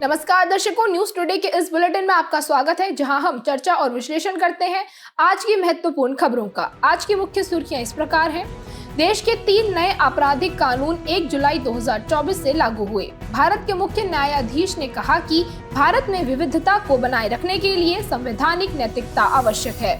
नमस्कार दर्शकों, news today के इस बुलेटिन में आपका स्वागत है, जहां हम चर्चा और विश्लेषण करते हैं आज की महत्वपूर्ण खबरों का। आज की मुख्य सुर्खियां इस प्रकार हैं। देश के 3 नए आपराधिक कानून 1 जुलाई 2024 से लागू हुए। भारत के मुख्य न्यायाधीश ने कहा कि भारत में विविधता को बनाए रखने के लिए संवैधानिक नैतिकता आवश्यक है।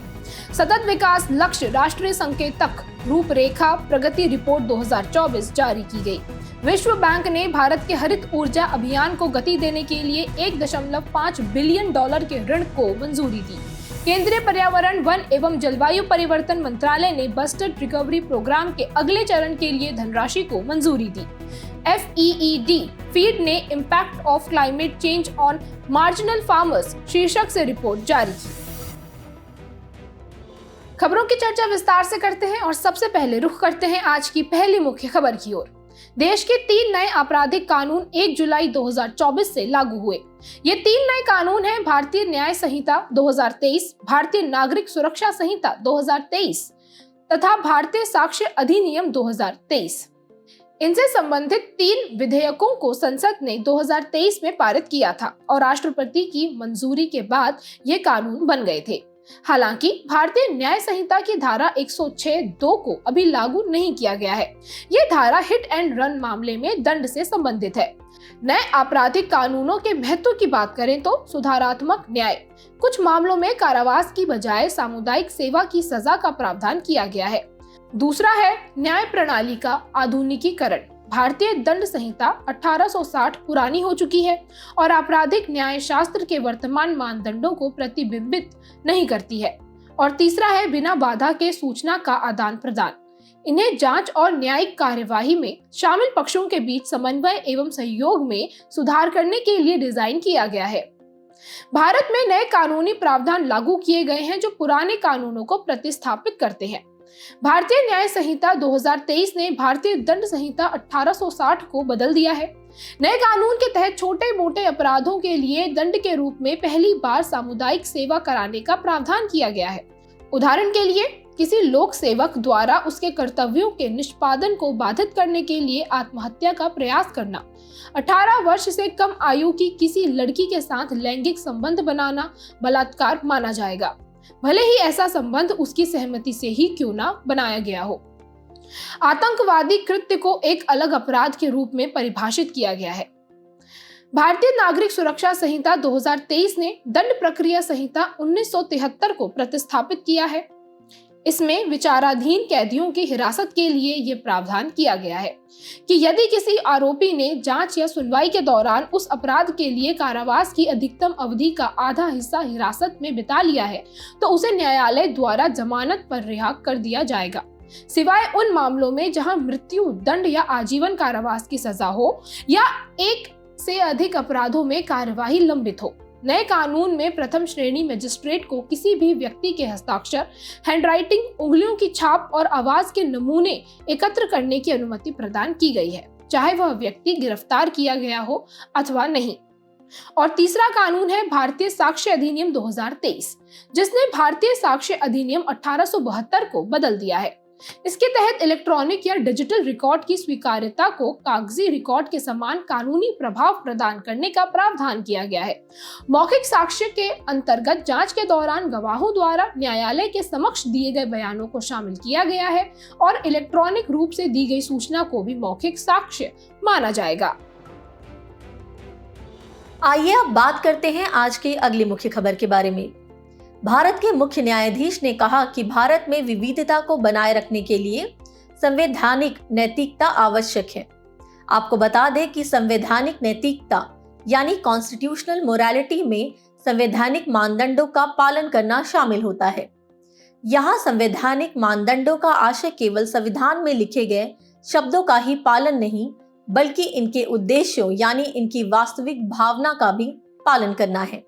सतत विकास लक्ष्य राष्ट्रीय संकेतक रूपरेखा प्रगति रिपोर्ट 2024 जारी की गई। विश्व बैंक ने भारत के हरित ऊर्जा अभियान को गति देने के लिए $1.5 बिलियन के ऋण को मंजूरी दी। केंद्रीय पर्यावरण, वन एवं जलवायु परिवर्तन मंत्रालय ने बस्टर रिकवरी प्रोग्राम के अगले चरण के लिए धनराशि को मंजूरी दी। FEED फीड ने impact of climate change on marginal farmers शीर्षक से रिपोर्ट जारी की। खबरों की चर्चा विस्तार से करते हैं और सबसे पहले रुख करते हैं आज की पहली मुख्य खबर की ओर। देश के 3 नए आपराधिक कानून 1 जुलाई 2024 से लागू हुए। ये 3 नए कानून हैं भारतीय न्याय संहिता 2023, भारतीय नागरिक सुरक्षा संहिता 2023 तथा भारतीय साक्ष्य अधिनियम 2023। इनसे संबंधित 3 विधेयकों को संसद ने 2023 में पारित किया था और राष्ट्रपति की मंजूरी के बाद ये कानून बन गए थे। हालांकि भारतीय न्याय संहिता की धारा 106(2) को अभी लागू नहीं किया गया है। ये धारा हिट एंड रन मामले में दंड से संबंधित है। नए आपराधिक कानूनों के महत्व की बात करें तो सुधारात्मक न्याय, कुछ मामलों में कारावास की बजाय सामुदायिक सेवा की सजा का प्रावधान किया गया है। दूसरा है न्याय प्रणाली का आधुनिकीकरण। भारतीय दंड संहिता 1860 पुरानी हो चुकी है और आपराधिक न्याय शास्त्र के वर्तमान मानदंडों को प्रतिबिंबित नहीं करती है। और तीसरा है बिना बाधा के सूचना का आदान प्रदान। इन्हें जांच और न्यायिक कार्यवाही में शामिल पक्षों के बीच समन्वय एवं सहयोग में सुधार करने के लिए डिजाइन किया गया है। भारत में नए कानूनी प्रावधान लागू किए गए हैं जो पुराने कानूनों को प्रतिस्थापित करते हैं। भारतीय न्याय संहिता 2023 ने भारतीय दंड संहिता 1860 को बदल दिया है। नए कानून के तहत छोटे मोटे अपराधों के लिए दंड के रूप में पहली बार सामुदायिक सेवा कराने का प्रावधान किया गया है। उदाहरण के लिए किसी लोक सेवक द्वारा उसके कर्तव्यों के निष्पादन को बाधित करने के लिए आत्महत्या का प्रयास करना, 18 वर्ष से कम आयु की किसी लड़की के साथ लैंगिक संबंध बनाना बलात्कार माना जाएगा, भले ही ऐसा संबंध उसकी सहमति से ही क्यों ना बनाया गया हो। आतंकवादी कृत्य को एक अलग अपराध के रूप में परिभाषित किया गया है। भारतीय नागरिक सुरक्षा संहिता 2023 ने दंड प्रक्रिया संहिता 1973 को प्रतिस्थापित किया है। इसमें विचाराधीन कैदियों की हिरासत के लिए ये प्रावधान किया गया है कि यदि किसी आरोपी ने जांच या सुनवाई के दौरान उस अपराध के लिए कारावास की अधिकतम अवधि का आधा हिस्सा हिरासत में बिता लिया है तो उसे न्यायालय द्वारा जमानत पर रिहा कर दिया जाएगा, सिवाय उन मामलों में जहां मृत्यु दंड या आजीवन कारावास की सजा हो या एक से अधिक अपराधों में कार्यवाही लंबित हो। नए कानून में प्रथम श्रेणी मजिस्ट्रेट को किसी भी व्यक्ति के हस्ताक्षर, हैंडराइटिंग, उंगलियों की छाप और आवाज के नमूने एकत्र करने की अनुमति प्रदान की गई है, चाहे वह व्यक्ति गिरफ्तार किया गया हो अथवा नहीं। और तीसरा कानून है भारतीय साक्ष्य अधिनियम 2023, जिसने भारतीय साक्ष्य अधिनियम 1872 को बदल दिया है। इसके तहत इलेक्ट्रॉनिक या डिजिटल रिकॉर्ड की स्वीकार्यता को कागजी रिकॉर्ड के समान कानूनी प्रभाव प्रदान करने का प्रावधान किया गया है। मौखिक साक्ष्य के अंतर्गत जांच के दौरान गवाहों द्वारा न्यायालय के समक्ष दिए गए बयानों को शामिल किया गया है और इलेक्ट्रॉनिक रूप से दी गई सूचना को भी मौखिक साक्ष्य माना जाएगा। आइए अब बात करते हैं आज की अगली मुख्य खबर के बारे में। भारत के मुख्य न्यायाधीश ने कहा कि भारत में विविधता को बनाए रखने के लिए संवैधानिक नैतिकता आवश्यक है। आपको बता दें कि संवैधानिक नैतिकता यानी कॉन्स्टिट्यूशनल मोरालिटी में संवैधानिक मानदंडों का पालन करना शामिल होता है। यहाँ संवैधानिक मानदंडों का आशय केवल संविधान में लिखे गए शब्दों का ही पालन नहीं, बल्कि इनके उद्देश्यों यानी इनकी वास्तविक भावना का भी पालन करना है।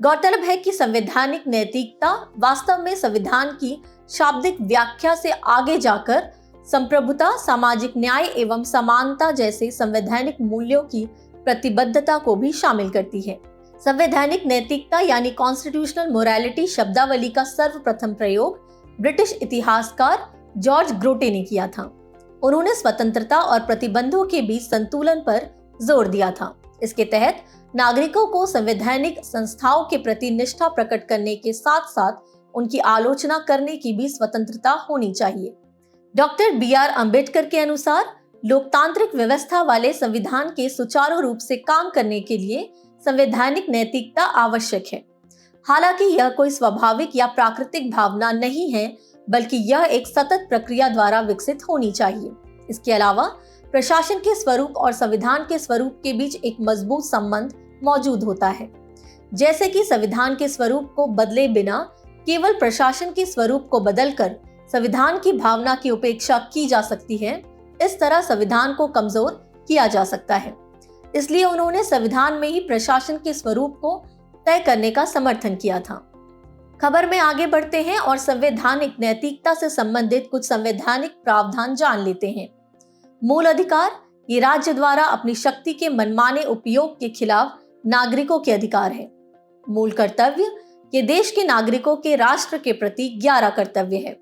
गौरतलब है कि संवैधानिक नैतिकता वास्तव में संविधान की शाब्दिक व्याख्या से आगे जाकर संप्रभुता, सामाजिक न्याय एवं समानता जैसे संवैधानिक मूल्यों की प्रतिबद्धता को भी शामिल करती है। संवैधानिक नैतिकता यानी कॉन्स्टिट्यूशनल मोरालिटी शब्दावली का सर्वप्रथम प्रयोग ब्रिटिश इतिहासकार जॉर्ज ग्रोटे ने किया था। उन्होंने स्वतंत्रता और प्रतिबंधों के बीच संतुलन पर जोर दिया था। इसके तहत नागरिकों को संवैधानिक संस्थाओं के प्रति निष्ठा प्रकट करने के साथ साथ उनकी आलोचना करने की भी स्वतंत्रता होनी चाहिए। डॉक्टर BR अम्बेडकर के अनुसार लोकतांत्रिक व्यवस्था वाले संविधान के सुचारू रूप से काम करने के लिए संवैधानिक नैतिकता आवश्यक है। हालांकि यह कोई स्वाभाविक या प्राकृतिक भावना नहीं है, बल्कि यह एक सतत प्रक्रिया द्वारा विकसित होनी चाहिए। इसके अलावा प्रशासन के स्वरूप और संविधान के स्वरूप के बीच एक मजबूत संबंध मौजूद होता है। जैसे कि संविधान के स्वरूप को बदले बिना केवल प्रशासन के स्वरूप को बदलकर संविधान की भावना की उपेक्षा की जा सकती है, इस तरह संविधान को कमजोर किया जा सकता है। इसलिए उन्होंने संविधान में ही प्रशासन के स्वरूप को तय करने का समर्थन किया था। खबर में आगे बढ़ते हैं और संवैधानिक नैतिकता से संबंधित कुछ संवैधानिक प्रावधान जान लेते हैं। मूल अधिकार, ये राज्य द्वारा अपनी शक्ति के मनमाने उपयोग के खिलाफ नागरिकों के अधिकार है। मूल कर्तव्य, ये देश के नागरिकों के राष्ट्र के प्रति 11 कर्तव्य है।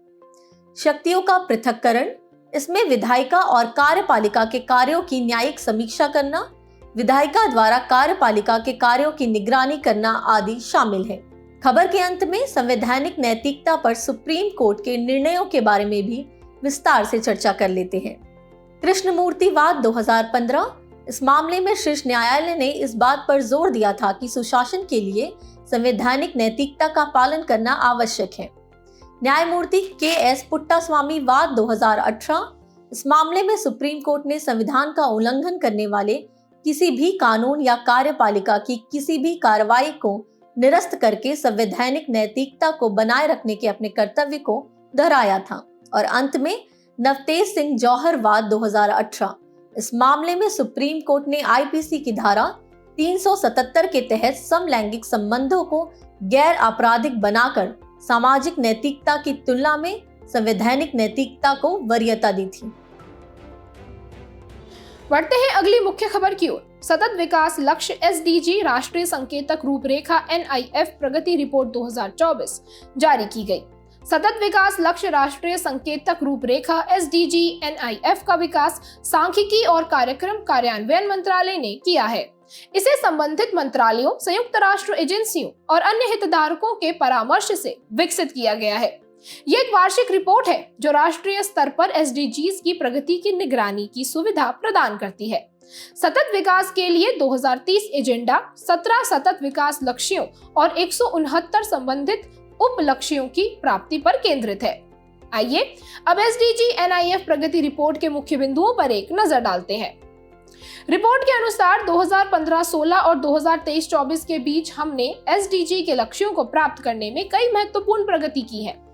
शक्तियों का पृथक्करण, इसमें विधायिका और कार्यपालिका के कार्यों की न्यायिक समीक्षा करना, विधायिका द्वारा कार्यपालिका के कार्यों की निगरानी करना आदि शामिल है। खबर के अंत में संवैधानिक नैतिकता पर सुप्रीम कोर्ट के निर्णयों के बारे में भी विस्तार से चर्चा कर लेते हैं। कृष्णमूर्तिवाद 2015, इस मामले में शीर्ष न्यायालय ने इस बात पर जोर दिया था कि सुशासन के लिए संवैधानिक नैतिकता का पालन करना आवश्यक है। न्यायमूर्ति KS पुट्टास्वामी वाद 2018, इस मामले में सुप्रीम कोर्ट ने संविधान का उल्लंघन करने वाले किसी भी कानून या कार्यपालिका की किसी भी कार्रवाई को निरस्त करके संवैधानिक नैतिकता को बनाए रखने के अपने कर्तव्य को दोहराया था। और अंत में नवतेज सिंह जौहर वाद 2018, इस मामले में सुप्रीम कोर्ट ने IPC की धारा 377 के तहत समलैंगिक संबंधों को गैर आपराधिक बनाकर सामाजिक नैतिकता की तुलना में संवैधानिक नैतिकता को वरीयता दी थी। बढ़ते हैं अगली मुख्य खबर की ओर। सतत विकास लक्ष्य SDG राष्ट्रीय संकेतक रूपरेखा NIF प्रगति रिपोर्ट 2024 जारी की गई। सतत विकास लक्ष्य राष्ट्रीय संकेतक रूपरेखा SDG NIF का विकास सांख्यिकी और कार्यक्रम कार्यान्वयन मंत्रालय ने किया है। इसे संबंधित मंत्रालयों, संयुक्त राष्ट्र एजेंसियों और अन्य हितधारकों के परामर्श से विकसित किया गया है। ये एक वार्षिक रिपोर्ट है जो राष्ट्रीय स्तर पर SDGs की प्रगति की निगरानी की सुविधा प्रदान करती है। सतत विकास के लिए 2030 एजेंडा, 17 सतत विकास लक्ष्यों और 169 संबंधित उप लक्ष्यों की प्राप्ति पर केंद्रित है। आइए अब SDG NIF प्रगति रिपोर्ट के मुख्य बिंदुओं पर एक नजर डालते हैं। रिपोर्ट के अनुसार 2015-16 और 2023-24 के बीच हमने SDG के लक्ष्यों को प्राप्त करने में कई महत्वपूर्ण प्रगति की है।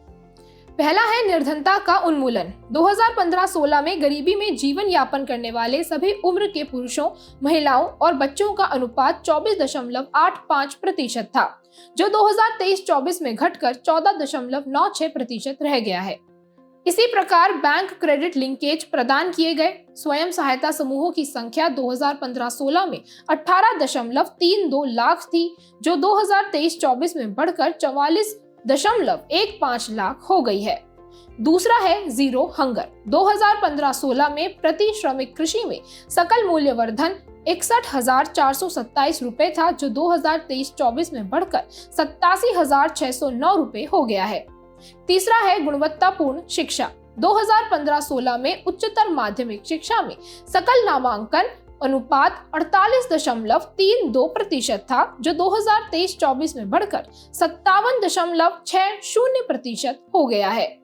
पहला है निर्धनता का उन्मूलन। 2015-16 में गरीबी में जीवन यापन करने वाले सभी उम्र के पुरुषों, महिलाओं और बच्चों का अनुपात 24.85% था, जो 2023-24 में घटकर 14.96% रह गया है। इसी प्रकार बैंक क्रेडिट लिंकेज प्रदान किए गए। स्वयं सहायता समूहों की संख्या 2015-16 में 18.32 लाख थी, जो 2023-24 में बढ़कर 44.15 लाख हो गई है। दूसरा है जीरो हंगर। 2015-16 में प्रति श्रमिक कृषि में सकल मूल्यवर्धन 61,427 रुपए था, जो 2023-24 में बढ़कर 87,609 रुपए हो गया है। तीसरा है गुणवत्तापूर्ण शिक्षा। 2015-16 में उच्चतर माध्यमिक शिक्षा में सकल नामांकन अनुपात 48.32% था, जो 2023-24 में बढ़कर 57.60% हो गया है।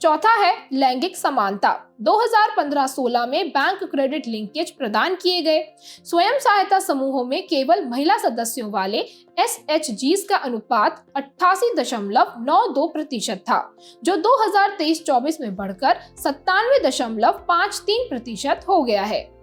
चौथा है लैंगिक समानता। 2015-16 में बैंक क्रेडिट लिंकेज प्रदान किए गए। स्वयं सहायता समूहों में केवल महिला सदस्यों वाले SHGs का अनुपात 88.92% था, जो 2023-24 में बढ़कर 97.53% हो गया है।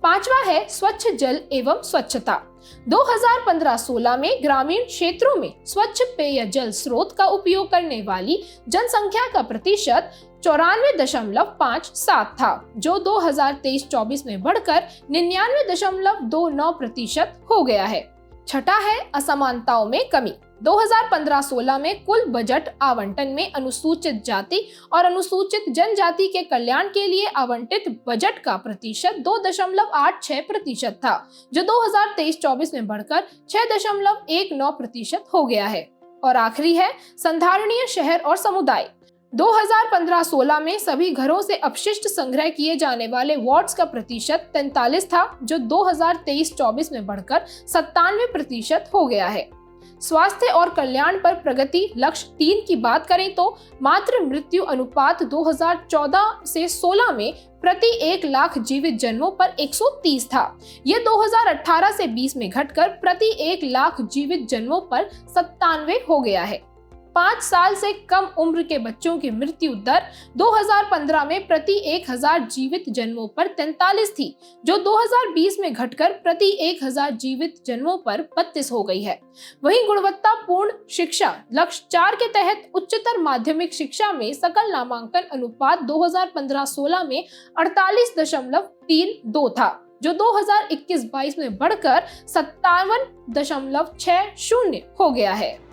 पांचवा है स्वच्छ जल एवं स्वच्छता। 2015-16 में ग्रामीण क्षेत्रों में स्वच्छ पेयजल स्रोत का उपयोग करने वाली जनसंख्या का प्रतिशत 94.57 था, जो 2023-24 में बढ़कर 99.29% हो गया है। छठा है असमानताओं में कमी। 2015-16 में कुल बजट आवंटन में अनुसूचित जाति और अनुसूचित जनजाति के कल्याण के लिए आवंटित बजट का प्रतिशत 2.86% था, जो 2023-24 में बढ़कर 6.19% हो गया है। और आखिरी है संधारणीय शहर और समुदाय। 2015-16 में सभी घरों से अपशिष्ट संग्रह किए जाने वाले वार्ड्स का प्रतिशत 43 था, जो 2023-24 में बढ़कर 97% हो गया है। स्वास्थ्य और कल्याण पर प्रगति लक्ष्य 3 की बात करें तो मातृ मृत्यु अनुपात 2014 से 16 में प्रति 1 लाख जीवित जन्मों पर 130 था। यह 2018 से 20 में घटकर प्रति 1 लाख जीवित जन्मों पर 97 हो गया है। 5 साल से कम उम्र के बच्चों की मृत्यु दर 2015 में प्रति 1000 जीवित जन्मों पर 43 थी, जो 2020 में घटकर प्रति 1000 जीवित जन्मों पर 32 हो गई है। वहीं गुणवत्तापूर्ण शिक्षा लक्ष्य 4 के तहत उच्चतर माध्यमिक शिक्षा में सकल नामांकन अनुपात 2015-16 में 48.32 था, जो 2021-22 में बढ़कर 57.60 हो गया है।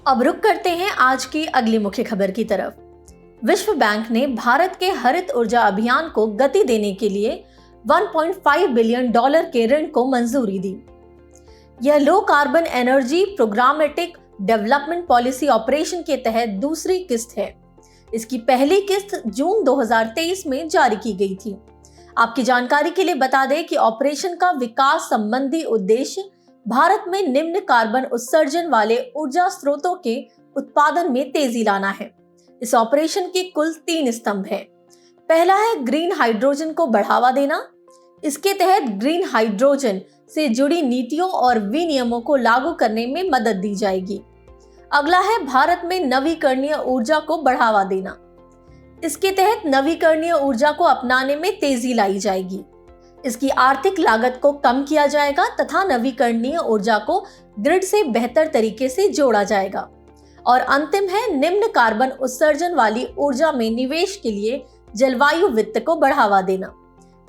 अब रुक करते हैं आज की अगली मुख्य खबर की तरफ। विश्व बैंक ने भारत के हरित ऊर्जा अभियान को गति देने के लिए $1.5 बिलियन के ऋण को मंजूरी दी। यह low carbon energy programmatic development policy operation के तहत दूसरी किस्त है। इसकी पहली किस्त जून 2023 में जारी की गई थी। आपकी जानकारी के लिए बता दें कि ऑपरेशन का विकास संबंधी उद्देश्य भारत में निम्न कार्बन उत्सर्जन वाले ऊर्जा स्रोतों के उत्पादन में तेजी लाना है। इस ऑपरेशन के कुल 3 स्तंभ हैं। पहला है ग्रीन हाइड्रोजन को बढ़ावा देना। इसके तहत ग्रीन हाइड्रोजन से जुड़ी नीतियों और विनियमों को लागू करने में मदद दी जाएगी। अगला है भारत में नवीकरणीय ऊर्जा को बढ़ावा देना। इसके तहत नवीकरणीय ऊर्जा को अपनाने में तेजी लाई जाएगी। इसकी आर्थिक लागत को कम किया जाएगा तथा नवीकरणीय ऊर्जा को ग्रिड से बेहतर तरीके से जोड़ा जाएगा। और अंतिम है निम्न कार्बन उत्सर्जन वाली ऊर्जा में निवेश के लिए जलवायु वित्त को बढ़ावा देना।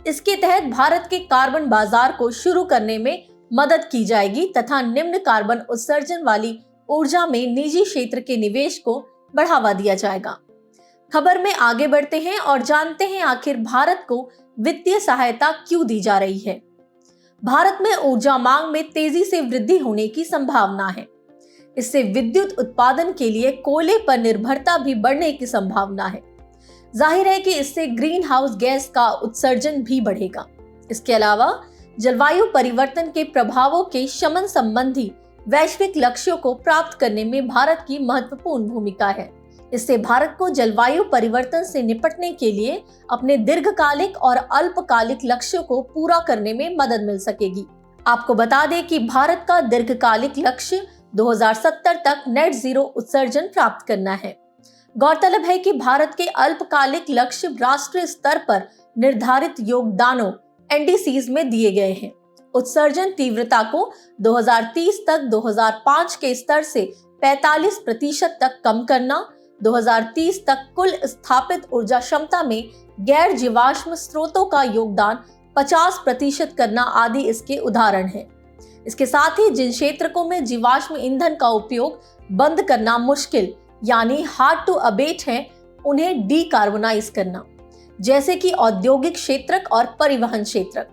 इसके तहत भारत के कार्बन बाजार को शुरू करने में मदद की जाएगी तथा निम्न कार्बन उत्सर्जन वाली ऊर्जा में निजी क्षेत्र के निवेश को बढ़ावा दिया जाएगा। खबर में आगे बढ़ते हैं और जानते हैं आखिर भारत को वित्तीय सहायता क्यों दी जा रही है। भारत में ऊर्जा मांग में तेजी से वृद्धि होने की संभावना है। इससे विद्युत उत्पादन के लिए कोयले पर निर्भरता भी बढ़ने की संभावना है। जाहिर है कि इससे ग्रीन हाउस गैस का उत्सर्जन भी बढ़ेगा। इसके अलावा जलवायु परिवर्तन के प्रभावों के शमन संबंधी वैश्विक लक्ष्यों को प्राप्त करने में भारत की महत्वपूर्ण भूमिका है। इससे भारत को जलवायु परिवर्तन से निपटने के लिए अपने दीर्घकालिक और अल्पकालिक लक्ष्यों को पूरा करने में मदद मिल सकेगी। आपको बता दें कि भारत का दीर्घकालिक लक्ष्य 2070 तक नेट जीरो उत्सर्जन प्राप्त करना है। गौरतलब है कि भारत के अल्पकालिक लक्ष्य राष्ट्रीय स्तर पर निर्धारित योगदानों NDCs में दिए गए हैं। उत्सर्जन तीव्रता को 2030 तक 2005 के स्तर से 45% तक कम करना, 2030 तक कुल स्थापित ऊर्जा क्षमता में गैर जीवाश्म स्रोतों का योगदान 50% करना आदि इसके उदाहरण हैं। इसके साथ ही जिन क्षेत्रों में जीवाश्म ईंधन का उपयोग बंद करना मुश्किल यानी हार्ड टू अबेट है, उन्हें डीकार्बोनाइज करना, जैसे कि औद्योगिक क्षेत्र और परिवहन क्षेत्र।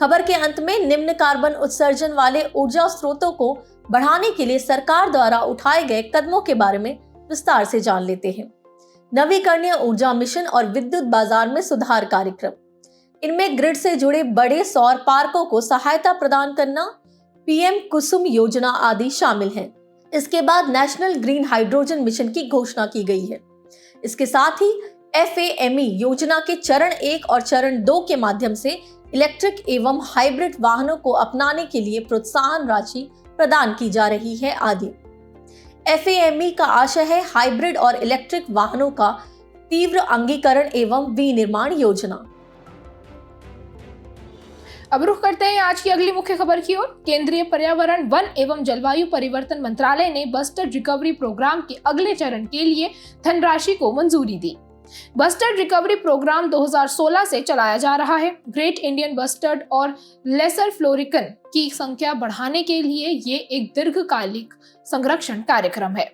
खबर के अंत में निम्न कार्बन उत्सर्जन वाले ऊर्जा स्रोतों को बढ़ाने के लिए सरकार द्वारा उठाए गए कदमों के बारे में विस्तार से जान लेते हैं। नवीकरणीय ऊर्जा मिशन और विद्युत बाजार में सुधार कार्यक्रम, इनमें ग्रिड से जुड़े बड़े सौर पार्कों को सहायता प्रदान करना, PM कुसुम योजना आदि शामिल हैं। इसके बाद नेशनल ग्रीन हाइड्रोजन मिशन की घोषणा की गई है। इसके साथ ही FAME योजना के चरण 1 और चरण 2 के माध्यम से इलेक्ट्रिक एवं हाइब्रिड वाहनों को अपनाने के लिए प्रोत्साहन राशि प्रदान की जा रही है आदि। FAME का आशय है हाइब्रिड और इलेक्ट्रिक वाहनों का तीव्र अंगीकरण एवं विनिर्माण योजना। अब रुख करते हैं आज की अगली मुख्य खबर की ओर। केंद्रीय पर्यावरण, वन एवं जलवायु परिवर्तन मंत्रालय ने बस्टर रिकवरी प्रोग्राम के अगले चरण के लिए धनराशि को मंजूरी दी। बस्टर्ड रिकवरी प्रोग्राम 2016 से चलाया जा रहा है। ग्रेट इंडियन बस्टर्ड और लेसर फ्लोरिकन की संख्या बढ़ाने के लिए ये एक दीर्घकालिक संरक्षण कार्यक्रम है।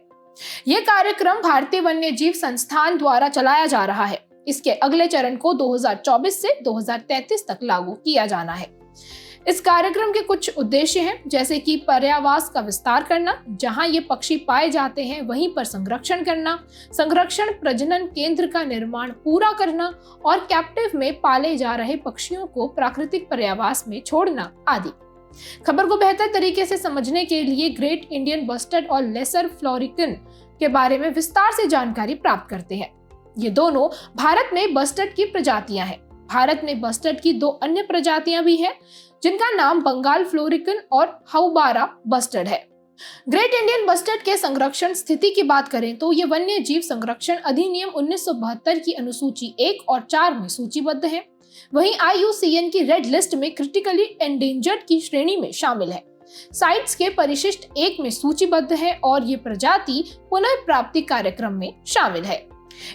ये कार्यक्रम भारतीय वन्यजीव संस्थान द्वारा चलाया जा रहा है। इसके अगले चरण को 2024 से 2033 तक लागू किया जाना है। इस कार्यक्रम के कुछ उद्देश्य हैं, जैसे कि पर्यावास का विस्तार करना, जहां ये पक्षी पाए जाते हैं वहीं पर संरक्षण करना, संरक्षण प्रजनन केंद्र का निर्माण पूरा करना और कैप्टिव में पाले जा रहे पक्षियों को प्राकृतिक पर्यावास में छोड़ना आदि। खबर को बेहतर तरीके से समझने के लिए ग्रेट इंडियन बस्टर्ड और लेसर फ्लोरिकन के बारे में विस्तार से जानकारी प्राप्त करते हैं। ये दोनों भारत में बस्टर्ड की प्रजातियां हैं। भारत में बस्टर्ड की 2 अन्य प्रजातियां भी हैं, जिनका नाम बंगाल फ्लोरिकन और हाउबारा बस्टर्ड है। ग्रेट इंडियन बस्टर्ड के संरक्षण स्थिति की बात करें तो ये वन्य जीव संरक्षण अधिनियम 1972 की अनुसूची 1 और 4 में सूचीबद्ध है। वहीं IUCN की रेड लिस्ट में क्रिटिकली एंडेंजर्ड की श्रेणी में शामिल है। साइट्स के परिशिष्ट 1 में सूचीबद्ध है और ये प्रजाति पुनर्प्राप्ति कार्यक्रम में शामिल है।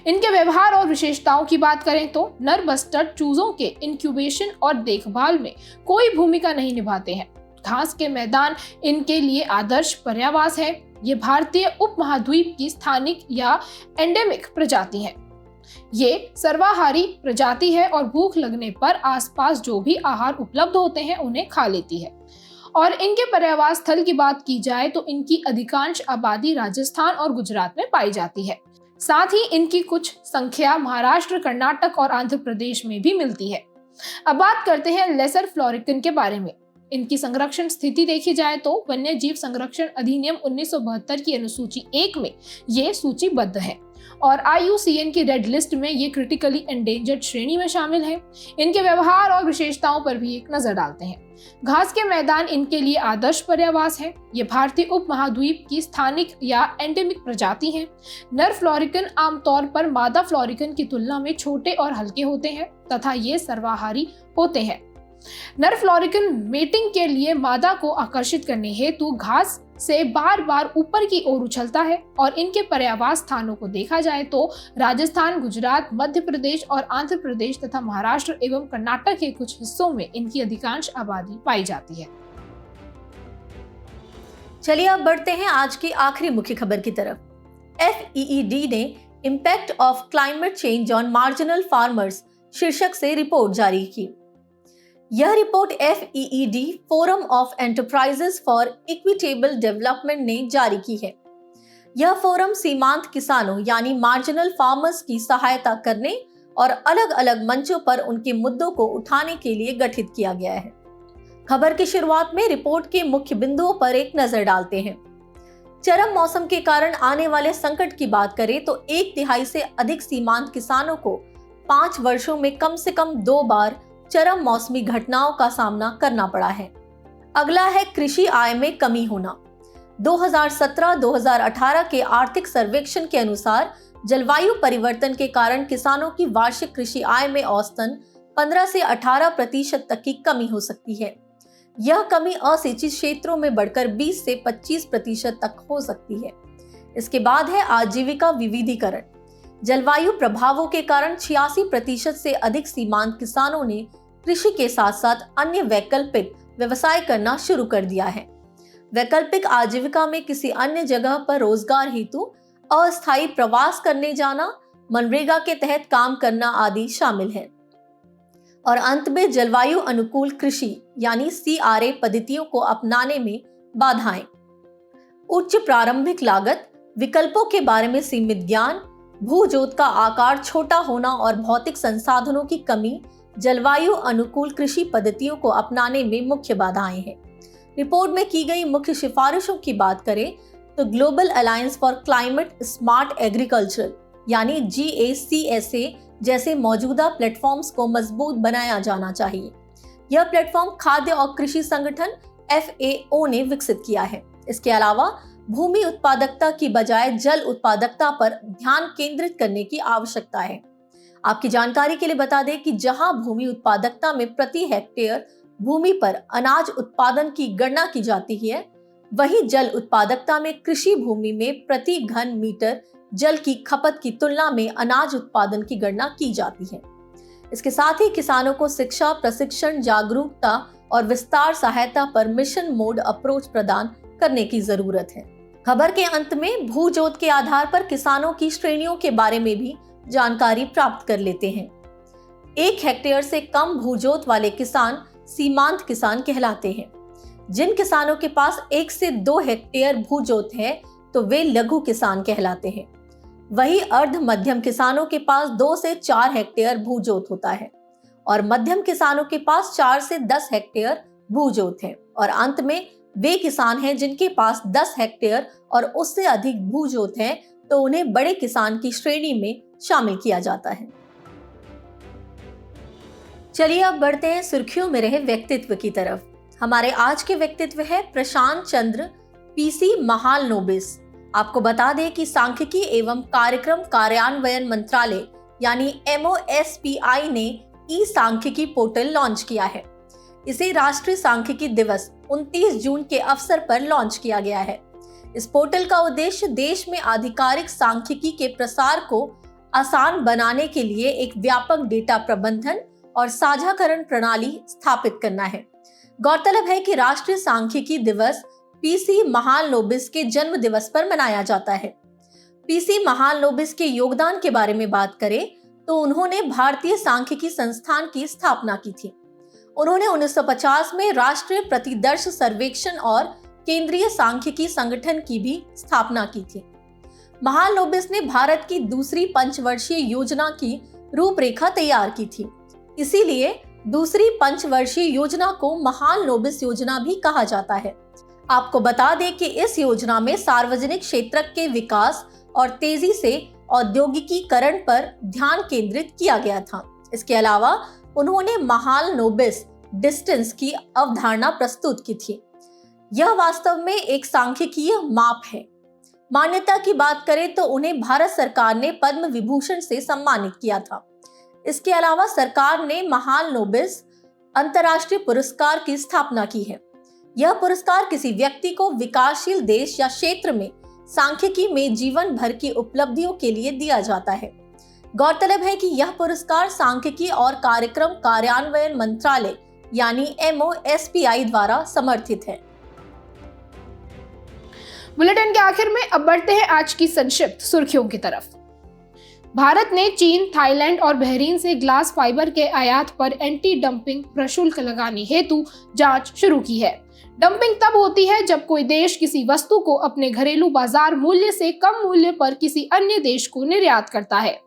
इनके व्यवहार और विशेषताओं की बात करें तो नर बस्टर्ड चूजों के इंक्यूबेशन और देखभाल में कोई भूमिका नहीं निभाते हैं। घास के मैदान इनके लिए आदर्श पर्यावास है। ये भारतीय उपमहाद्वीप की स्थानिक या एंडेमिक प्रजाति है। ये सर्वाहारी प्रजाति है और भूख लगने पर आसपास जो भी आहार उपलब्ध होते हैं उन्हें खा लेती है। और इनके पर्यावास स्थल की बात की जाए तो इनकी अधिकांश आबादी राजस्थान और गुजरात में पाई जाती है। साथ ही इनकी कुछ संख्या महाराष्ट्र, कर्नाटक और आंध्र प्रदेश में भी मिलती है। अब बात करते हैं लेसर फ्लोरिकन के बारे में। इनकी संरक्षण स्थिति देखी जाए तो वन्य जीव संरक्षण अधिनियम 1972 की अनुसूची 1 में ये सूचीबद्ध है और IUCN की रेड लिस्ट में ये क्रिटिकली एंडेंजर्ड श्रेणी में शामिल है। इनके व्यवहार और विशेषताओं पर भी एक नजर डालते हैं। घास के मैदान इनके लिए आदर्श पर्यावास है। ये भारतीय उपमहाद्वीप की स्थानिक या एंडेमिक प्रजाति है। नर फ्लोरिकन आमतौर पर मादा फ्लोरिकन की तुलना में छोटे और हल्के होते हैं तथा ये सर्वाहारी होते हैं। नर फ्लोरिकन मेटिंग के लिए मादा को आकर्षित करने हेतु घास से बार बार ऊपर की ओर उछलता है और इनके पर्यावास स्थानों को देखा जाए तो राजस्थान, गुजरात, मध्य प्रदेश और आंध्र प्रदेश तथा महाराष्ट्र एवं कर्नाटक के कुछ हिस्सों में इनकी अधिकांश आबादी पाई जाती है। चलिए अब बढ़ते हैं आज की आखिरी मुख्य खबर की तरफ। FEED ने impact of climate change on marginal farmers शीर्षक से रिपोर्ट जारी की। यह report FEED forum of enterprises for equitable development ने जारी की है। यह फोरम सीमांत किसानों यानी मार्जिनल फार्मर्स की सहायता करने और अलग अलग मंचों पर उनके मुद्दों को उठाने के लिए गठित किया गया है। खबर की शुरुआत में रिपोर्ट के मुख्य बिंदुओं पर एक नजर डालते हैं। चरम मौसम के कारण आने वाले संकट की बात करें तो 1/3 से अधिक सीमांत किसानों को 5 वर्षों में कम से कम 2 बार चरम मौसमी घटनाओं का सामना करना पड़ा है। अगला है कृषि आय में कमी होना। 2017-2018 के आर्थिक सर्वेक्षण के अनुसार जलवायु परिवर्तन के कारण किसानों की वार्षिक कृषि आय में औसतन 15 से 18% तक की कमी हो सकती है। यह कमी असिंचित क्षेत्रों में बढ़कर 20 से 25% तक हो सकती है। इसके बाद है आजीविका विविधीकरण। जलवायु प्रभावों के कारण 86% से अधिक सीमांत किसानों ने कृषि के साथ साथ अन्य वैकल्पिक व्यवसाय करना शुरू कर दिया है। वैकल्पिक आजीविका में किसी अन्य जगह पर रोजगार हेतु अस्थायी प्रवास करने जाना, मनरेगा के तहत काम करना आदि शामिल है। और अंत में जलवायु अनुकूल कृषि यानी CRA पद्धतियों को अपनाने में बाधाएं। उच्च प्रारंभिक लागत, विकल्पों के बारे में सीमित ज्ञान, भूजोत का आकार छोटा होना और भौतिक संसाधनों की कमी जलवायु अनुकूल कृषि पद्धतियों को अपनाने में मुख्य बाधाएं हैं। रिपोर्ट में की गई मुख्य सिफारिशों की बात करें तो global alliance for climate smart agriculture यानी GACSA जैसे मौजूदा प्लेटफॉर्म्स को मजबूत बनाया जाना चाहिए। यह प्लेटफॉर्म खाद्य और कृषि संगठन FAO ने विकसित किया है। इसके अलावा भूमि उत्पादकता की बजाय जल उत्पादकता पर ध्यान केंद्रित करने की आवश्यकता है। आपकी जानकारी के लिए बता दें कि जहां भूमि उत्पादकता में प्रति हेक्टेयर भूमि पर अनाज उत्पादन की गणना की जाती है, वहीं जल उत्पादकता में कृषि भूमि में प्रति घन मीटर जल की खपत की तुलना में अनाज उत्पादन की गणना की जाती है। इसके साथ ही किसानों को शिक्षा, प्रशिक्षण, जागरूकता और विस्तार सहायता पर मिशन मोड अप्रोच प्रदान करने की जरूरत है। खबर के अंत में भू जोत के आधार पर किसानों की श्रेणियों के बारे में भी जानकारी प्राप्त कर लेते हैं। 1 हेक्टेयर से कम भू जोत वाले किसान सीमांत किसान कहलाते हैं। जिन किसानों के पास 1 से 2 हेक्टेयर भू जोत है तो वे लघु किसान कहलाते हैं। वही अर्ध मध्यम किसानों के पास 2 से 4 हेक्टेयर भू जोत होता है और मध्यम किसानों के पास 4 से 10 हेक्टेयर भू जोत है। और अंत में वे किसान हैं जिनके पास 10 हेक्टेयर और उससे अधिक भू जोत है तो उन्हें बड़े किसान की श्रेणी में शामिल किया जाता है। चलिए अब बढ़ते हैं सुर्खियों में रहे व्यक्तित्व की तरफ। हमारे आज के व्यक्तित्व है प्रशांत चंद्र पीसी महालनोबिस। आपको बता दें कि सांख्यिकी एवं कार्यक्रम कार्यान्वयन मंत्रालय यानी MOSPI ने ई सांख्यिकी पोर्टल लॉन्च किया है। इसे राष्ट्रीय सांख्यिकी दिवस 29 जून के अवसर पर लॉन्च किया गया है। इस पोर्टल का उद्देश्य देश में आधिकारिक सांख्यिकी के प्रसार को आसान बनाने के लिए एक व्यापक डेटा प्रबंधन और साझाकरण प्रणाली स्थापित करना है। गौरतलब है कि राष्ट्रीय सांख्यिकी दिवस पीसी महालनोबिस के जन्म दिवस पर मनाया जाता है। पीसी महालनोबिस के योगदान के बारे में बात करें तो उन्होंने भारतीय सांख्यिकी संस्थान की स्थापना की थी। उन्होंने 1950 में राष्ट्रीय प्रतिदर्श सर्वेक्षण और केंद्रीय सांख्यिकी संगठन की भी स्थापना की थी। महालनोबिस ने भारत की दूसरी पंचवर्षीय योजना की रूपरेखा तैयार की थी। इसीलिए दूसरी पंचवर्षीय योजना को महालनोबिस योजना भी कहा जाता है। आपको बता दें कि इस योजना में सार्वजनिक क्षेत्र के विकास और तेजी से औद्योगिकीकरण पर ध्यान केंद्रित किया गया था। इसके अलावा उन्होंने महालनोबिस डिस्टेंस की अवधारणा प्रस्तुत की थी। यह वास्तव में एक सांख्यिकीय माप है। मान्यता की बात करें तो उन्हें भारत सरकार ने पद्म विभूषण से सम्मानित किया था। इसके अलावा सरकार ने महालनोबिस अंतर्राष्ट्रीय पुरस्कार की स्थापना की है। यह पुरस्कार किसी व्यक्ति को विकासशील देश या क्षेत्र में सांख्यिकी में जीवन भर की उपलब्धियों के लिए दिया जाता है। गौरतलब है कि यह पुरस्कार सांख्यिकी और कार्यक्रम कार्यान्वयन मंत्रालय यानी MOSPI द्वारा समर्थित है। बुलेटिन के आखिर में अब बढ़ते हैं आज की संक्षिप्त सुर्खियों की तरफ। भारत ने चीन, थाईलैंड और बहरीन से ग्लास फाइबर के आयात पर एंटी डंपिंग प्रशुल्क लगाने हेतु जांच शुरू की है। डंपिंग तब होती है जब कोई देश किसी वस्तु को अपने घरेलू बाजार मूल्य से कम मूल्य पर किसी अन्य देश को निर्यात करता है।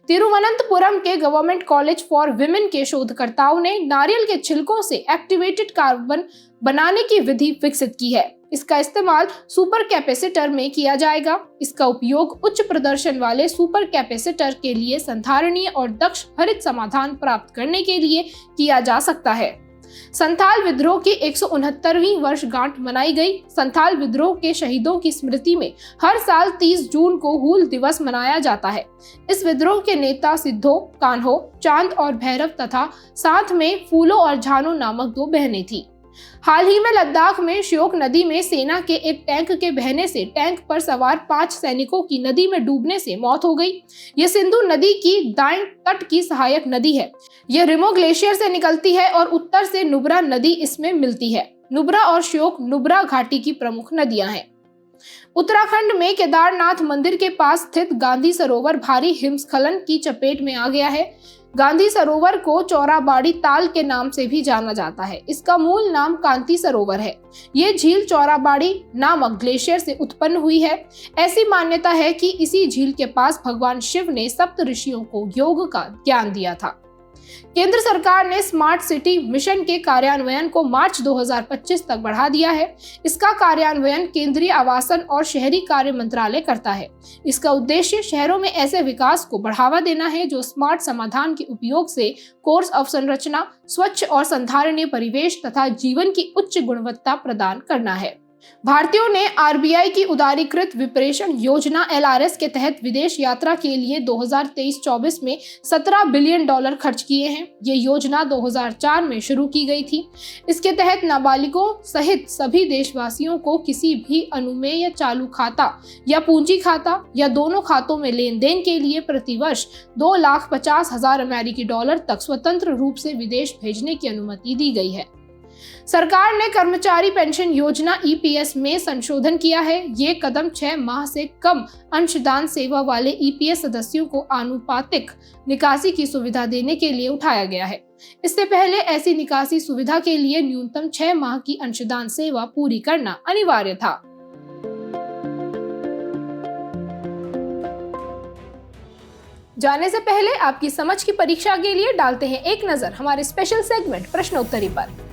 तिरुवनंतपुरम के गवर्नमेंट कॉलेज फॉर विमेन के शोधकर्ताओं ने नारियल के छिलकों से एक्टिवेटेड कार्बन बनाने की विधि विकसित की है। इसका इस्तेमाल सुपर कैपेसिटर में किया जाएगा। इसका उपयोग उच्च प्रदर्शन वाले सुपर कैपेसिटर के लिए संधारणीय और दक्ष हरित समाधान प्राप्त करने के लिए किया जा सकता है। संथाल विद्रोह की 169वीं वर्षगांठ मनाई गई। संथाल विद्रोह के शहीदों की स्मृति में हर साल 30 जून को हूल दिवस मनाया जाता है। इस विद्रोह के नेता सिद्धो, कान्हो, चांद और भैरव तथा साथ में फूलो और झानो नामक 2 बहनें थीं। हाल ही में लद्दाख में श्योक नदी में सेना के एक टैंक के बहने से टैंक पर सवार 5 सैनिकों की नदी में डूबने से मौत हो गई। यह सिंधु नदी की दाएं तट की सहायक नदी है। यह रिमो ग्लेशियर से निकलती है और उत्तर से नुब्रा नदी इसमें मिलती है। नुब्रा और श्योक नुब्रा घाटी की प्रमुख नदियां हैं। उत्तराखंड में केदारनाथ मंदिर के पास स्थित गांधी सरोवर भारी हिमस्खलन की चपेट में आ गया है। गांधी सरोवर को चौराबाड़ी ताल के नाम से भी जाना जाता है। इसका मूल नाम कांति सरोवर है। ये झील चौराबाड़ी नामक ग्लेशियर से उत्पन्न हुई है। ऐसी मान्यता है कि इसी झील के पास भगवान शिव ने सप्त ऋषियों को योग का ज्ञान दिया था। केंद्र सरकार ने स्मार्ट सिटी मिशन के कार्यान्वयन को मार्च 2025 तक बढ़ा दिया है। इसका कार्यान्वयन केंद्रीय आवासन और शहरी कार्य मंत्रालय करता है। इसका उद्देश्य शहरों में ऐसे विकास को बढ़ावा देना है जो स्मार्ट समाधान के उपयोग से कोर्स अवसंरचना, स्वच्छ और संधारणीय परिवेश तथा जीवन की उच्च गुणवत्ता प्रदान करना है। भारतीयों ने आरबीआई की उदारीकृत विप्रेषण योजना एलआरएस के तहत विदेश यात्रा के लिए 2023-24 में $17 बिलियन खर्च किए हैं। ये योजना 2004 में शुरू की गई थी। इसके तहत नाबालिगों सहित सभी देशवासियों को किसी भी अनुमेय या चालू खाता या पूंजी खाता या दोनों खातों में लेन देन के लिए प्रतिवर्ष $2,50,000 तक स्वतंत्र रूप से विदेश भेजने की अनुमति दी गई है। सरकार ने कर्मचारी पेंशन योजना ईपीएस में संशोधन किया है। ये कदम 6 माह से कम अंशदान सेवा वाले ईपीएस सदस्यों को आनुपातिक निकासी की सुविधा देने के लिए उठाया गया है। इससे पहले ऐसी निकासी सुविधा के लिए न्यूनतम 6 माह की अंशदान सेवा पूरी करना अनिवार्य था। जाने से पहले आपकी समझ की परीक्षा के लिए डालते हैं एक नजर हमारे स्पेशल सेगमेंट प्रश्नोत्तरी पर।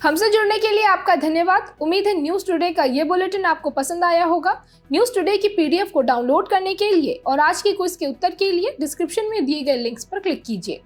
हमसे जुड़ने के लिए आपका धन्यवाद। उम्मीद है न्यूज़ टुडे का ये बुलेटिन आपको पसंद आया होगा। न्यूज़ टुडे की पीडीएफ को डाउनलोड करने के लिए और आज की क्विज के उत्तर के लिए डिस्क्रिप्शन में दिए गए लिंक्स पर क्लिक कीजिए।